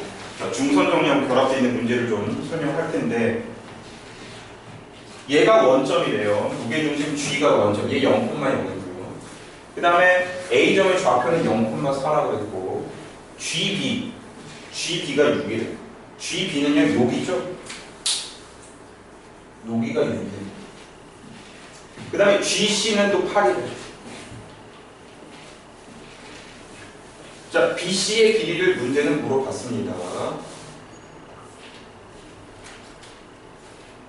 중선 정리하고 결합되어 있는 문제를 좀 설명할 텐데 얘가 원점이래요. 무게중심 G가 원점. 얘 0,0이고요. 그 다음에 A점의 좌표는 0,4라고 했고 GB가 6이래요. GB는요 여기죠. 여기가 6이에요. 그 다음에 GC는 또 8이래요. 자, BC의 길이를 문제는 물어봤습니다.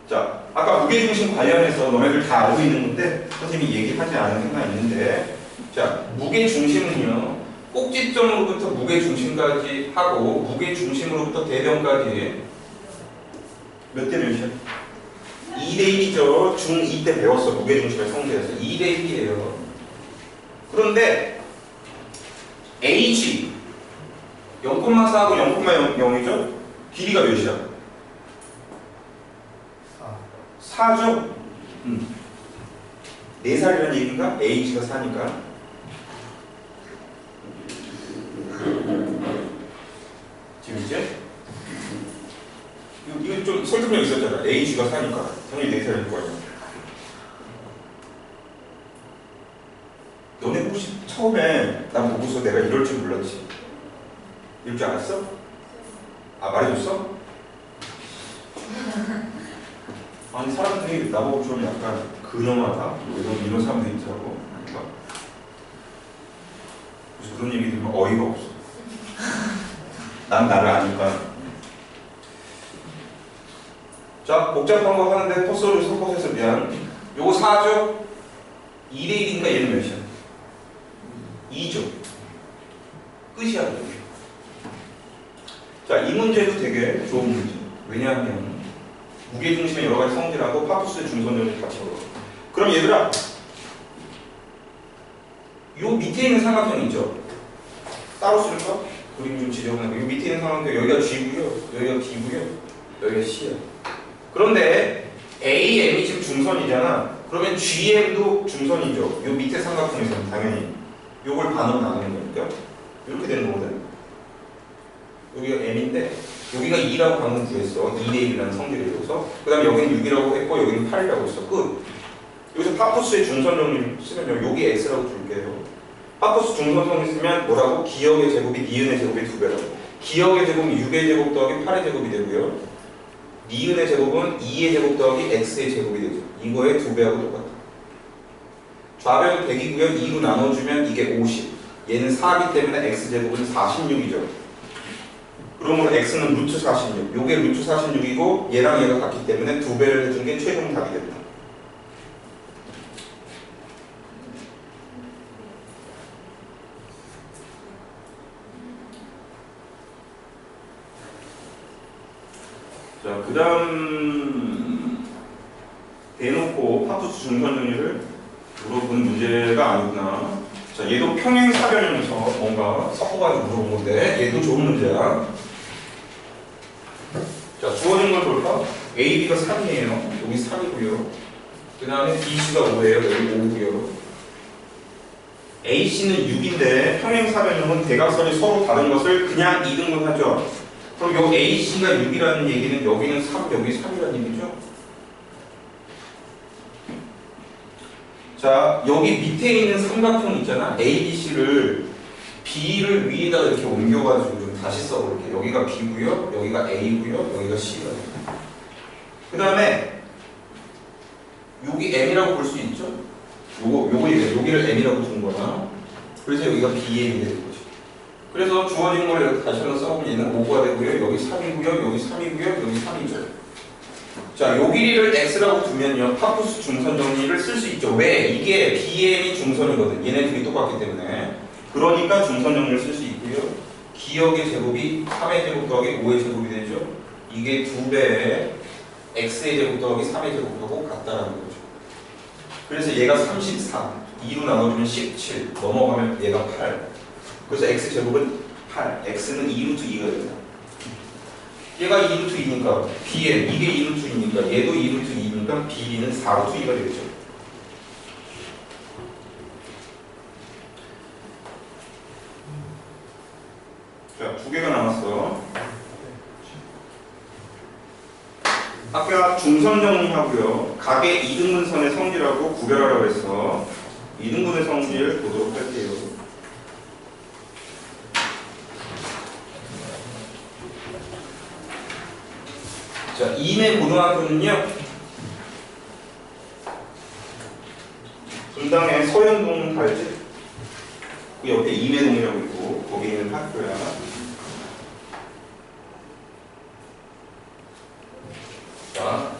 자, 아까 무게중심 관련해서 너네들 다 알고 있는 건데 선생님이 얘기하지 않은 생각이 있는데, 자, 무게중심은요 꼭지점으로부터 무게중심까지 하고 무게중심으로부터 대변까지 몇 대 몇이야? 2대 1이죠. 중2 때 배웠어. 무게중심의 성질에서 2대 1이에요. 그런데 H 0,4하고 0,0이죠? 길이가 몇이야? 4죠? 4살이라는 얘기인가? H가 4니까. 재밌지? 이거 좀 설득력 있었잖아. H가 4니까. 당연히 4살일 거 아니야. 너네 혹시 처음에 난 보고서 내가 이럴 줄 몰랐지? 이럴 줄 알았어? 아, 말해줬어? 아니, 사람들이 나보고 좀 약간 근엄하다? 이런 사람들이 있더라고. 그러니까. 그래서 그런 얘기 들으면 어이가 없어. 난 나를 아니까. 자, 복잡한 거 하는데 포스를 섞어서 미안. 요거 4죠? 2대 1이니까 얘는 몇이야? 2죠. 끝이야. 자, 이 문제도 되게 좋은 문제. 왜냐하면 무게중심의 여러 가지 성질하고 파푸스의 중선점이 같이 걸어. 그럼 얘들아, 요 밑에 있는 삼각형 있죠? 따로 쓸까? 그림 좀 지저분하고. 요 밑에 있는 삼각형 여기가 G고요, 여기가 B고요, 여기가 C야. 그런데 AM이 지금 중선이잖아. 그러면 GM도 중선이죠. 요 밑에 삼각형에서는 당연히 요걸 반으로 나누는 거니까 이렇게 되는 거거든. 여기가 M인데 여기가 2라고 방금 구했어. 2대 1이라는 성질을 줘서. 그 다음에 여기는 6이라고 했고 여기는 8이라고 했어. 끝. 여기서 파푸스의 중선 정리 쓰면 여기 X라고 줄게요. 파푸스 중선 정리 쓰면 뭐라고? 기역의 제곱이 니은의 제곱이 2배라고. 기역의 제곱은 6의 제곱 더하기 8의 제곱이 되고요. 니은의 제곱은 2의 제곱 더하기 X의 제곱이 되죠. 이거의 2배하고 똑같아. 좌변은 100이고요. 2로 나눠주면 이게 50. 얘는 4이기 때문에 X제곱은 46이죠. 그러므로 X는 루트 46. 요게 루트 46이고 얘랑 얘가 같기 때문에 2배를 해준 게 최종 답이 됩니다. 자, 그 다음 대놓고 파푸스 중선 정리를 물어본 문제가 아니구나. 자, 얘도 평행사변형에서 뭔가 섞어가지고 물어본 건데 얘도 좋은 문제야. 자, 주어진 걸 볼까? AB가 3이에요. 여기 3이고요. 그 다음에 BC가 5예요. 여기 5고요. AC는 6인데 평행사변형은 대각선이 서로 다른 것을 그냥 이등분하죠. 그럼 요 AC가 6이라는 얘기는 여기는 3, 여기 3이라는 얘기죠. 자, 여기 밑에 있는 삼각형 있잖아. ABC를 B를 위에다가 이렇게 옮겨가지고 좀 다시 써볼게. 여기가 B고요, 여기가 A고요, 여기가 C가 돼요. 그 다음에 여기 M이라고 볼 수 있죠? 여기를 M이라고 둔 거나. 그래서 여기가 BM이 되는 거죠. 그래서 주어진 걸 이렇게 다시 한번 써보면 얘는 5가 되고요, 여기 3이고요, 여기 3이고요, 여기 3이죠. 자, 요 길이를 x라고 두면요, 파푸스 중선 정리를 쓸 수 있죠. 왜? 이게 BM이 중선이거든. 얘네 둘이 똑같기 때문에. 그러니까 중선 정리를 쓸 수 있고요. 기역의 제곱이 3의 제곱 더하기 5의 제곱이 되죠. 이게 2배의 x의 제곱 더하기 3의 제곱하고 같다라는 거죠. 그래서 얘가 34, 2로 나눠주면 17, 넘어가면 얘가 8. 그래서 x 제곱은 8, x는 2루트 2가 됩니다. 얘가 2루트 2니까 BM, 이게 2루트 2니까 얘도 2루트 2니까 BB는 4루트 2가 되겠죠. 자, 2개가 남았어. 아까 중선 정리하고요. 각의 이등분선의 성질하고 구별하라고 해서 이등분의 성질 보도록 할게요. 자, 이내 고등학교는요, 다음에 서현동 알지? 그 옆에 임해동이라고 있고 거기 있는 학교야. 자,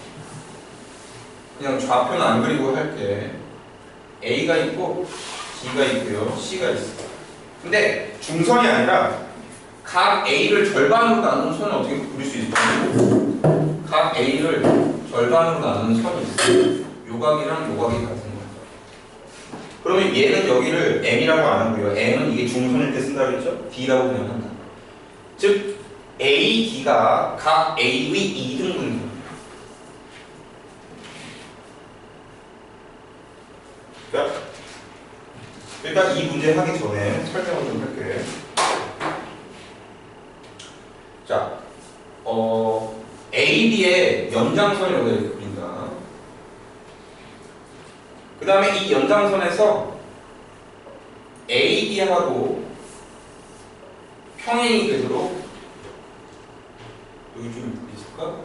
그냥 좌표는 안 그리고 할게. A가 있고 B가 있고요, C가 있어. 근데 중선이 아니라 각 A를 절반으로 나누는 선을 어떻게 그릴 수 있을까요? 각 A를 절반으로 나누는 선이 있어요. 요각이랑 요각이 같은 거죠. 그러면 얘는 여기를 M이라고 안 하고요. M은 이게 중선일 때 쓴다고 했죠? D라고 그냥 한다. 즉 A, D가 각 A의 2등분입니다. 일단 이 문제 하기 전에 설명을 좀 할게. 자, AB의 연장선을 여기다 이렇게 그린다. 그 다음에 이 연장선에서 AB하고 평행이 되도록, 여기 좀 있을까?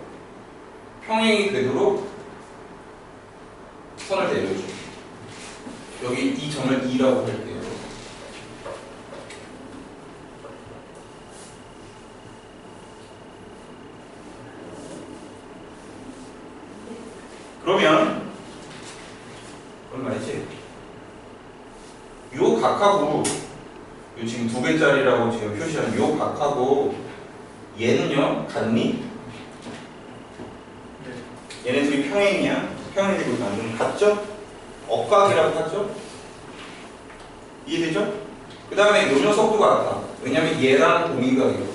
평행이 되도록 선을 내려줘. 여기 이 점을 E라고 할게요. 그러면 그런 말이지. 요 각하고 요 지금 2개짜리라고 지금 표시하는 요 각하고 얘는요 같니? 얘네 둘이 평행이야. 평행이 되고 있는 같죠? 억각이라고 하죠? 이해되죠? 그 다음에 요 녀석도 같아. 왜냐면 얘랑 동의각이고.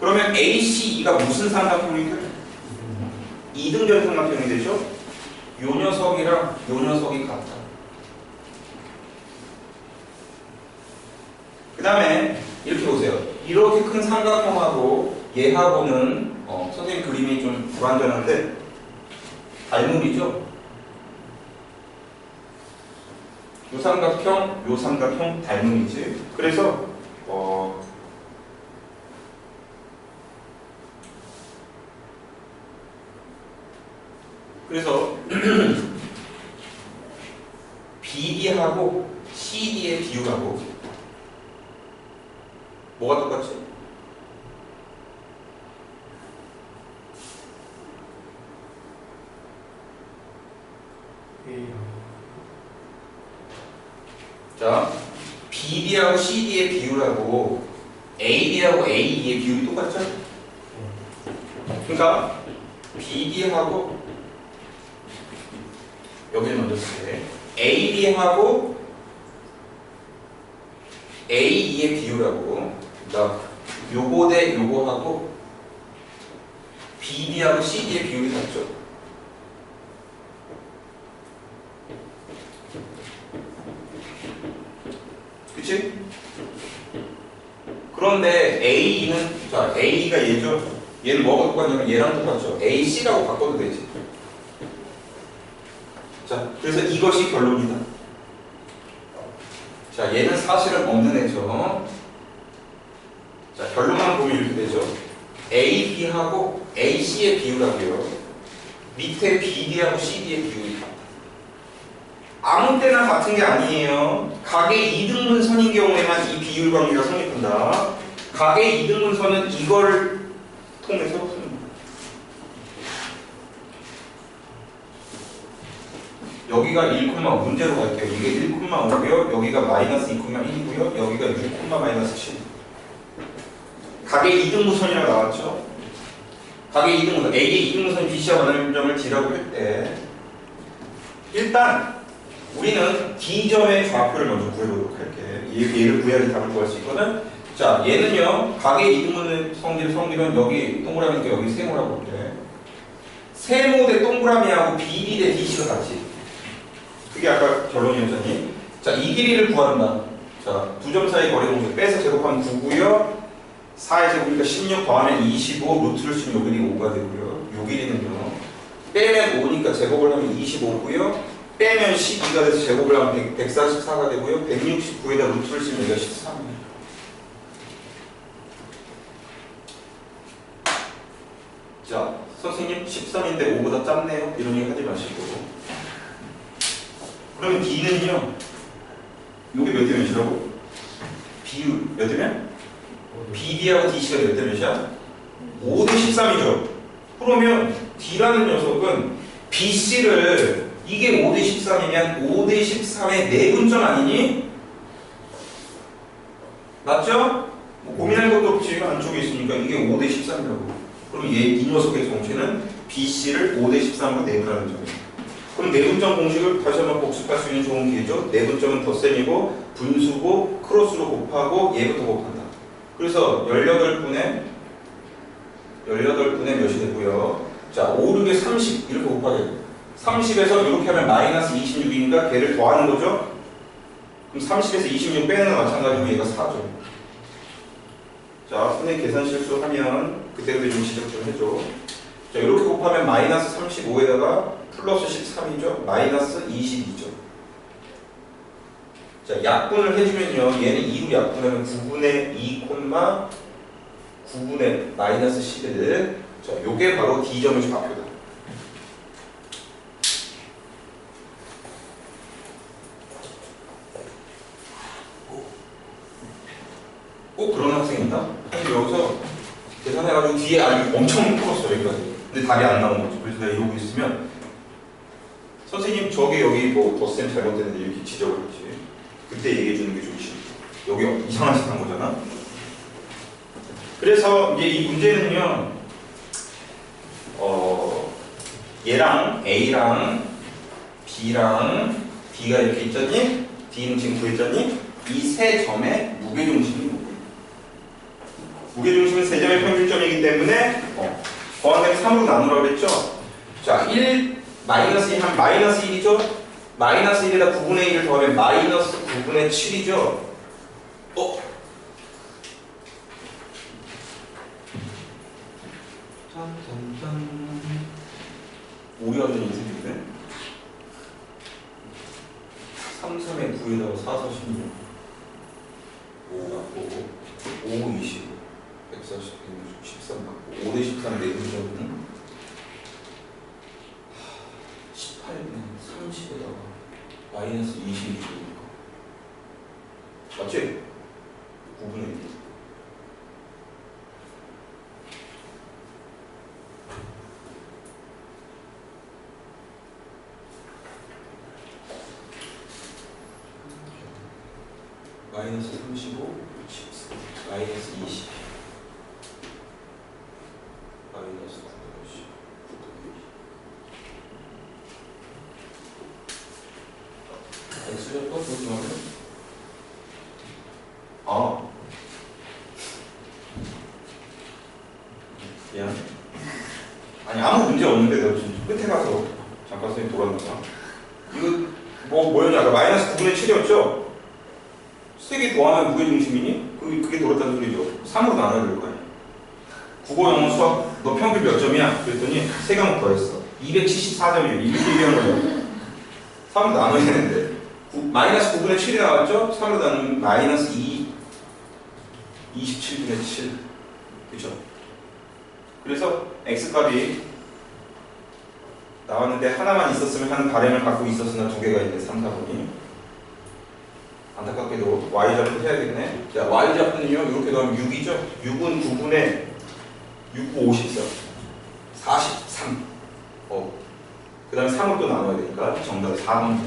그러면 ACE가 무슨 삼각형이 돼? 2등변 삼각형이 되죠? 요 녀석이랑 요 녀석이 같아. 그 다음에 이렇게 보세요. 이렇게 큰 삼각형하고 얘하고는 선생님 그림이 좀 불완전한데 닮음이죠? 요 삼각형 닮음이지. 그래서 BD하고 CD의 비율하고 뭐가 똑같지? 자, BD하고 CD의 비율하고 AD하고 AE의 비율이 똑같죠? 그러니까 BD하고 여기를 먼저 쓸게. AB하고 AE의 비율하고 그러니까 요거 대 요거하고 BD하고 CD의 비율이 같죠? 그치? 그런데 A는, 자, A가 얘죠? 얘는 뭐가 똑같냐면 얘랑 똑같죠? AC라고 바꿔도 되지. 자, 그래서 이것이 결론이다. 자, 얘는 사실은 없는 애죠. 자, 결론만 보면 이렇게 되죠. AB하고 AC의 비율하고요. 밑에 BD하고 CD의 비율이 같다. 아무 때나 같은 게 아니에요. 각의 2등분선인 경우에만 이 비율 관계가 성립한다. 각의 2등분선은 이걸 통해서 풉니다. 여기가 1, 문제로 갈게요. 이게 1,5고요. 여기가 마이너스 2,1이고요. 여기가 6, 마이너스 7. 각의 2등분선이라고 나왔죠. 각의 2등분선, A의 2등분선이 BC와 만나는 점을 D라고 할 때 일단 우리는 D점의 좌표를 먼저 구해보도록 할게. 얘를 구해야지 답을 구할 수 있거든. 자, 얘는요. 각의 2등분의 성질은 여기 동그라미니까 여기 세모라고 볼게. 세모 대 동그라미하고 BD 대 DC가 같이. 그게 아까 결론이었잖니. 자, 이 길이를 구한다. 자, 두 점 사이 거리 공식 빼서 제곱하면 9고요. 4의 제곱이니까 16 더하면 25, 루트를 치면 요 길이가 5가 되고요. 요 길이는요. 빼면 5니까 제곱을 하면 25고요. 빼면 12가 돼서 제곱을 하면 144가 되고요. 169에다 루트를 치면 여기가 13이에요. 자, 선생님 13인데 5보다 짧네요 이런 얘기 하지 마시고. 그러면 D는요 요게 몇 대 몇이라고? 비율 몇 대면? BD하고 DC가 몇 대 몇이야? 5대 13이죠. 그러면 D라는 녀석은 BC를 이게 5대 13이면 5대 13의 내분점 아니니? 맞죠? 뭐 고민할 것도 없지. 안쪽에 있으니까 이게 5대 13이라고. 그럼 이 녀석의 정체는 BC를 5대 13으로 내분하는 점이에요. 그럼 내분점 공식을 다시 한번 복습할 수 있는 좋은 기회죠. 내분점은 덧셈이고 분수고 크로스로 곱하고 얘부터 곱한다. 그래서 18분의 몇이 되고요. 자, 5, 6에 30 이렇게 곱하게 돼요. 30에서 이렇게 하면 마이너스 26이니까 걔를 더하는 거죠. 그럼 30에서 26 빼는 거 마찬가지고 얘가 4죠. 자, 선생님 계산 실수하면 그때그때 좀 지적 좀 해줘. 자, 이렇게 곱하면 마이너스 35에다가 플러스 13이죠. 마이너스 22죠. 자, 약분을 해주면요. 얘는 2로 약분하면 9분의 2, 9분의 마이너스 11. 자, 요게 바로 D점의 좌표다. 꼭 그런 학생이 있나? 아니, 여기서 계산해가지고 뒤에 아주 엄청 풀었어, 여기까지. 근데 답이 안 나온 거지. 그래서 내가 이러고 있으면 선생님 저게 여기 뭐 덧셈 잘못됐는데 이렇게 지적을 했지. 그때 얘기해 주는 게 좋지. 여기 이상한 짓 한 거잖아. 그래서 이제 이 문제는요. 얘랑 A랑 B랑 D가 이렇게 있잖니? D는 지금 구했잖니? 이 세 점의 무게중심이 뭐고? 무게중심은 세 점의 평균점이기 때문에 더한다면 3으로 나누라고 했죠? 자, 1 마이너스 1 한 마이너스 1이죠? 마이너스 1에다 9분의 1을 더하면 마이너스 9분의 7이죠? 오리 완전 인생인데? 3, 3에 9에다가 4, 4, 16 5 갖고 5, 20 140, 160, 13 갖고 5대 13 내분점은 18분 30에다가 마이너스 22니까 맞지? 9분의 1 마이너스 35, 14, 마이너스 20 마이너스 9, 10 X죠? 또 보시면 미안. 아니 아무 문제 없는데 내가 지금 끝에 가서 잠깐 선생님 돌았나봐. 이거 뭐였냐? 아까 마이너스 9분의 7이었죠? 3개 더하면 무게중심이니? 그게 돌았다는 소리죠. 3으로 나눠야 될 거 아니야. 국어, 영어, 수학 너 평균 몇 점이야? 그랬더니 3과목 더했어. 274점이에요. 이렇게 얘기한 거예요. 3으로 나눠야 되는데 마이너스 9분의 7이 나왔죠? 3으로 나누면 마이너스 27분의 7 그쵸? 그래서 X값이 나왔는데 하나만 있었으면 한 바램을 갖고 있었으나 두 개가 있네. 3, 4번이 안타깝게도 Y좌표 해야겠네. 자, Y좌표는요 이렇게 넣으면 6이죠? 6은 9분의 6, 9, 54 43 그 다음에 3으로 또 나눠야 되니까 정답이 4번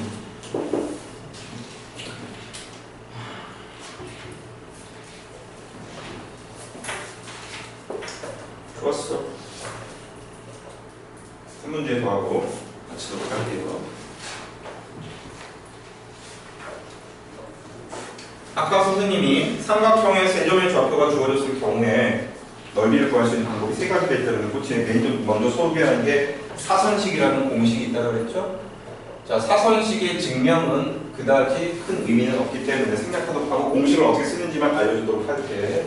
좋았어. 한 문제 더 하고 같이 넘어갈게요. 아까 선생님이 삼각형의 세 점의 좌표가 주어졌을 경우에 넓이를 구할 수 있는 방법이 세 가지가 있다는 거 제일 먼저 소개하는 게 사선식이라는 공식이 있다고 그랬죠? 자, 사선식의 증명은 그다지 큰 의미는 없기 때문에 생략하도록 하고 공식을 어떻게 쓰는지만 알려주도록 할게.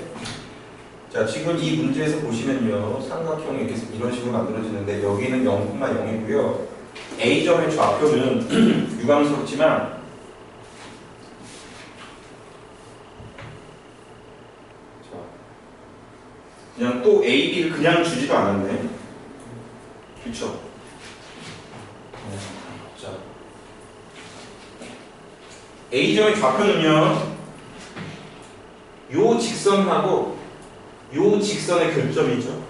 자, 지금 이 문제에서 보시면요. 삼각형이 이렇게 이런 식으로 만들어지는데 여기는 0,0이고요. A점의 좌표는 유감스럽지만 그냥 또 A, B를 그냥 주지도 않았네. 그쵸? 자, A점의 좌표는요, 요 직선하고 요 직선의 교점이죠.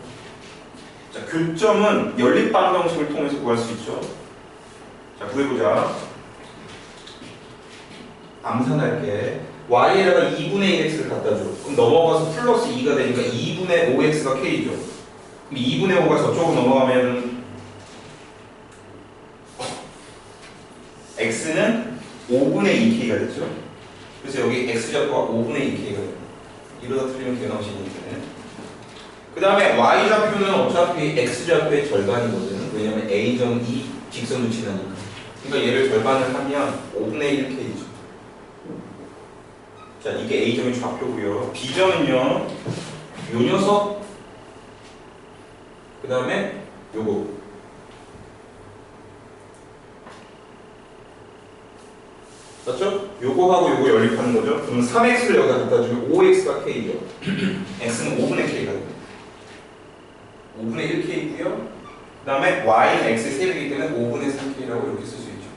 자, 교점은 연립방정식을 통해서 구할 수 있죠. 자, 구해보자. 암산할게. y에다가 2분의 1x를 갖다 줘. 그럼 넘어가서 플러스 2가 되니까 2분의 5x가 k죠. 그럼 2분의 5가 저쪽으로 넘어가면 x는 5분의 2k가 됐죠. 그래서 여기 x좌표가 5분의 2k가 돼요. 이러다 틀리면 개나오시는데. 그 다음에 y좌표는 어차피 x좌표의 절반이거든. 왜냐면 a점이 직선을 지나니까. 그러니까 얘를 절반을 하면 5분의 1k죠. 자, 이게 a점의 좌표고요. b점은요, 요 녀석, 그 다음에 요거. 맞죠? 요거하고 요거 연립하는 거죠. 그럼 3x를 여기다 갖다 주면 5x가 k죠. x는 5분의 k가 됩니다. 5분의 1k이고요. 그 다음에 y는 x의 3배이기 때문에 5분의 3k라고 이렇게 쓸 수 있죠.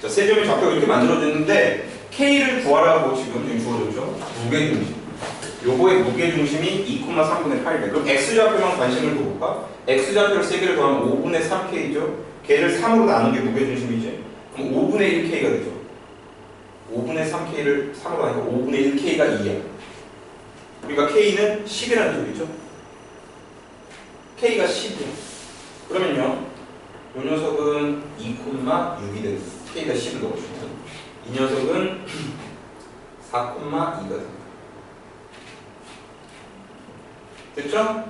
자, 세 점의 좌표가 이렇게 만들어졌는데 k를 구하라고 지금 주어졌죠. 무게중심. 요거의 무게중심이 2,3분의 8배. 그럼 x좌표만 관심을 둬볼까? x좌표를 3개를 더하면 5분의 3k죠. 걔를 3으로 나눈 게 무게중심이지. 그럼 5분의 1k가 되죠. 5분의 3k를 3으로 하니까 5분의 1k가 2야. 그러니까 k는 10이라는 소리죠. k가 10이야. 그러면요, 요 녀석은 2,6이 되죠. k가 10을 넣어주면 이 녀석은 4,2가 됩니다. 됐죠?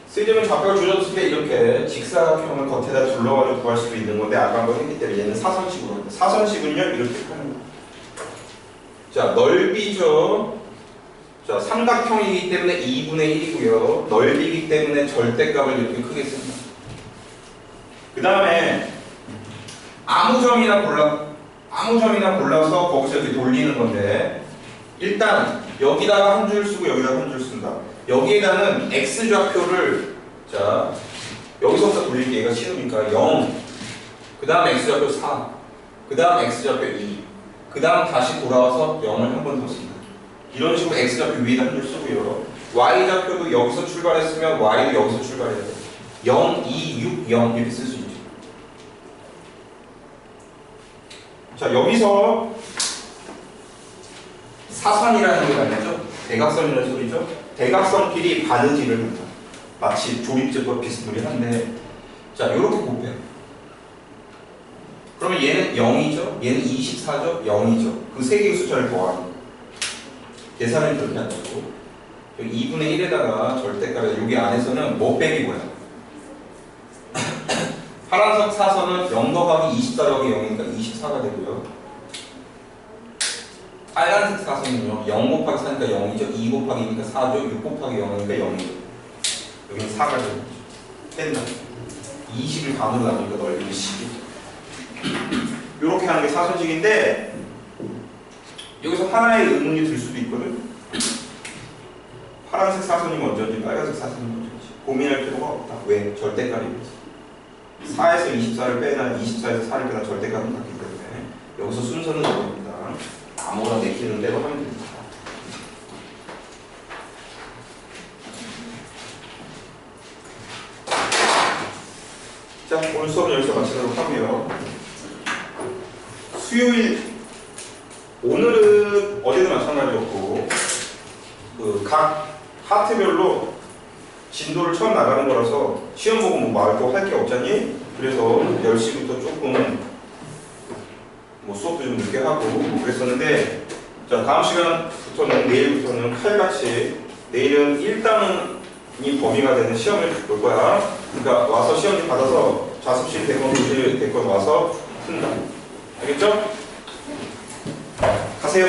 세점의 좌표가 주어졌을 때 이렇게 직사각형을 겉에다 둘러가지고 구할 수도 있는 건데 아까 한번 했기 때문에 얘는 사선식으로 합니다. 사선식은요, 이렇게 하는 거예요. 자, 넓이죠. 자, 삼각형이기 때문에 2분의 1이고요. 넓이기 때문에 절대값을 이렇게 크게 씁니다. 그 다음에 아무 점이나 골라서 거기서 이렇게 돌리는 건데, 일단 여기다가 한 줄 쓰고 여기다가 한 줄 쓴다. 여기에다는 x좌표를, 자, 여기서부터 돌릴 게 얘가 싫으니까 0, 그 다음 x좌표 4, 그 다음 x좌표 2, 그 다음 다시 돌아와서 0을 한 번 더 씁니다. 이런 식으로 x좌표 위에다 한 줄 쓰고요. y좌표도 여기서 출발했으면 y도 여기서 출발해야 돼요. 0, 2, 6, 0 이렇게 쓸 수 있죠. 자, 여기서 사선이라는 게 아니죠. 대각선이라는 소리죠. 대각선끼리 바느질을 한다. 마치 조립제법 비스무리한데, 자, 이렇게 곱해요. 그러면 얘는 0이죠. 얘는 24죠. 0이죠. 그 세 개의 숫자를 더하는 거예요. 계산을 그렇게 한다고. 여기 2분의 1에다가 절대값에 여기 안에서는 뭐 빼기 뭐야? 파란색 사선은 0 더하기 24 더하기 0이니까 24가 되고요. 빨간색 사선은요, 0 곱하기 4니까 0이죠. 2 곱하기 2니까 4죠. 6 곱하기 0이니까 0이죠. 여기는 4가 되는 거죠. 뺀다. 20을 반으로 나누니까 넓이는 10이죠. 이렇게 하는 게 사선식인데, 여기서 하나의 의문이 들 수도 있거든. 파란색 사선이 먼저인지 빨간색 사선이 먼저인지 고민할 필요가 없다. 왜? 절대값이면서 4에서 24를 빼나 24에서 4를 빼나 절대값은 같기 때문에 여기서 순서는 이겁니다. 아무거나 내키는 대로 하면 됩니다. 자, 오늘 수업은 여기서 마치도록 하고요. 수요일, 오늘은 어제도 마찬가지였고 각 파트별로 진도를 처음 나가는 거라서 시험 보고 뭐 말도 할 게 없잖니? 그래서 10시부터 조금 뭐 수업도 좀 늦게 하고 그랬었는데, 자, 다음 시간부터는, 내일부터는 칼같이 내일은 1단이 범위가 되는 시험을 볼 거야. 그러니까 와서 시험지 받아서 자습실 100원, 교실 100원 와서 푼다. 알겠죠? 가세요.